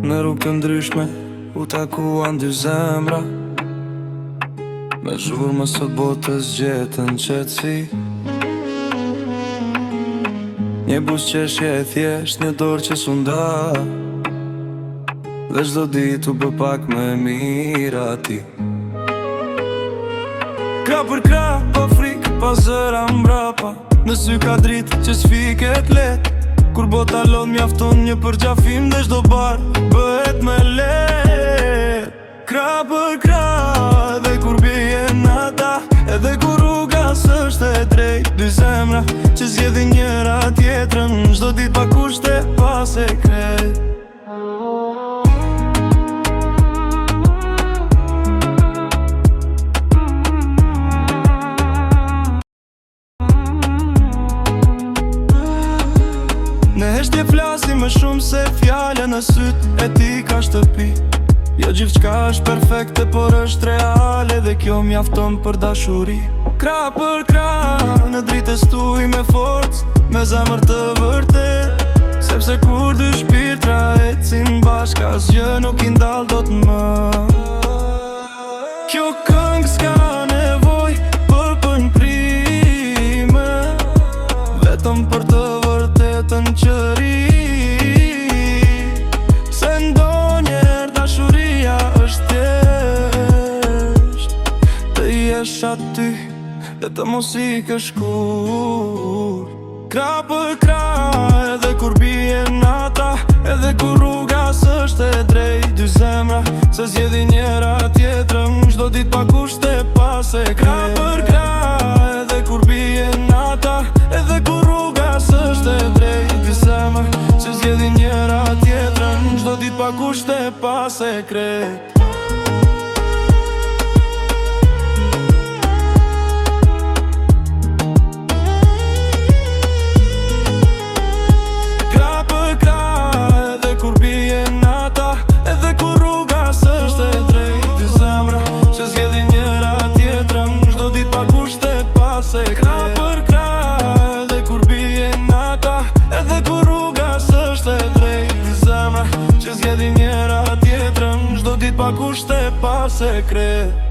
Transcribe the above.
Në rrugë ndryshme u takuan dy zemra, me zhurmë sot botës gjetën qetësi. Një buzëqeshje e thjesht, një dorë që s'unda, dhe çdo ditë u bë pak më mirë ati. Krah për krah, pa frikë, pa zëra mbrapa, në sy ka dritë që s'fiket let. Kur bota lodh mjafton një përgjafim dhe çdo bar bëhet me let. Krah për krah, edhe kur bie nata, edhe kur rruga s'është e drejtë, dy zemra që zgjedhin njëra tjetrën, çdo ditë pa kushte, pa sekret. Në heshtje flasim më shumë se fjale, në syt e ti ka shtëpi. Jo gjithçka është perfekte, por është reale, dhe kjo mjafton për dashuri. Krah për krah, në dritës tuaj me forcë, me zemër të vërtet, sepse kur dy shpirtra ecin bashkë, asgjë nuk i ndal dot më. Kjo këngë s'ka nevoj për pënprime, vetëm për të vërtetën qëri. Se ndonjëherë dashuria është thjesht të jesh aty dhe të mos ikësh kur. Krah për krah, edhe kur bie nata, edhe kur rruga s'është e drejtë, dy zemra se zgjedhin njëra tjetrën, çdo ditë pa kushte, pa sekret. Krah për krah, edhe kur bie nata, edhe kur rruga s'është e drejtë, dy zemra se zgjedhin njëra tjetrën, çdo ditë pa kushte, pa sekret. Krah për krah, edhe kur bie nata, edhe kur rruga s'është e drejtë, dy zemra që zgjedhin njëra tjetrën, çdo ditë pa kushte, pa sekret.